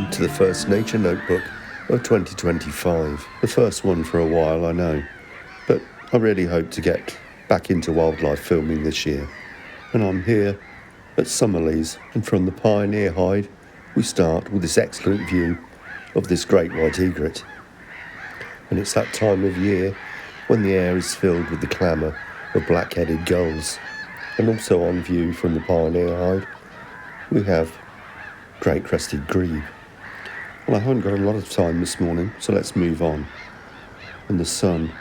welcome to the first Nature Notebook of 2025. The first one for a while, I know, but I really hope to get back into wildlife filming this year. And I'm here at Summer Leys, and from the Pioneer Hide, we start with this excellent view of this great white egret. And it's that time of year when the air is filled with the clamour of black-headed gulls. And also on view from the Pioneer Hide, we have great crested grebe. Well, I haven't got a lot of time this morning, so let's move on. And the sun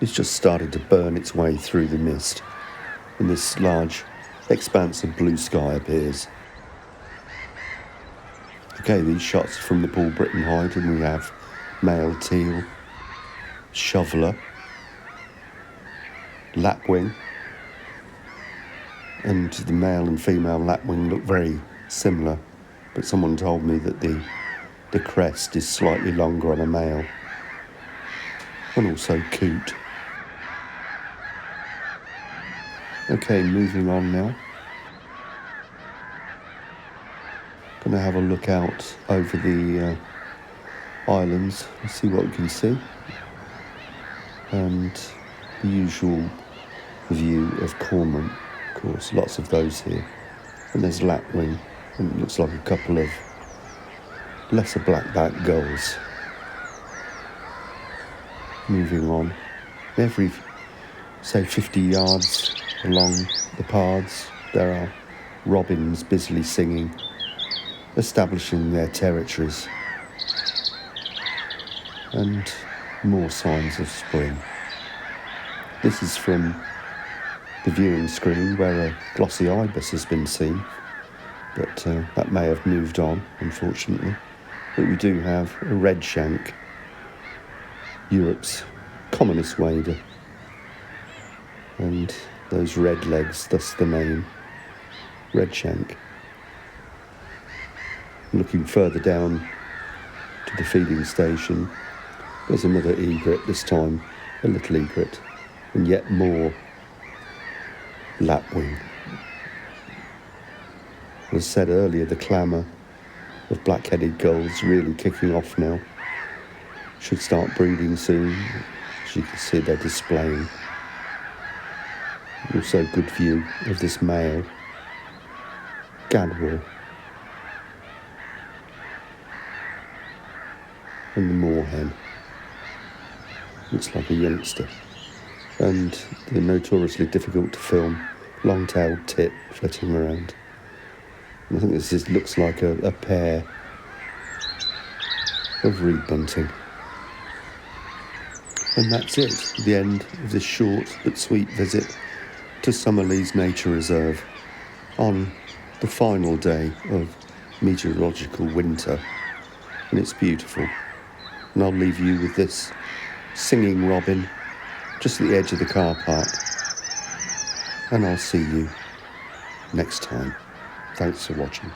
is just starting to burn its way through the mist, and this large expanse of blue sky appears. Okay, these shots from the Paul Britton Hide, and we have male teal, shoveler, lapwing, and the male and female lapwing look very similar, but someone told me that the crest is slightly longer on a male, and also coot. Okay, moving on now. Gonna have a look out over the islands and see what we can see, and the usual view of cormorant, of course, lots of those here, and there's lapwing, and it looks like a couple of lesser black-backed gulls. Moving on, every, say, 50 yards along the paths, there are robins busily singing, establishing their territories, and more signs of spring. This is from the viewing screen where a glossy ibis has been seen, but that may have moved on, unfortunately. But we do have a redshank, Europe's commonest wader, and those red legs, thus the name, redshank. Looking further down to the feeding station, there's another egret, this time a little egret, and yet more lapwing. As I said earlier, the clamour of black-headed gulls really kicking off now. Should start breeding soon. As you can see, they're displaying. Also a good view of this male gadwall, and the moorhen. Looks like a youngster. And the notoriously difficult to film long-tailed tit flitting around. I think this looks like a pair of reed bunting. And that's it, the end of this short but sweet visit to Summer Leys Nature Reserve on the final day of meteorological winter. And it's beautiful. And I'll leave you with this singing robin just at the edge of the car park. And I'll see you next time. Thanks for watching.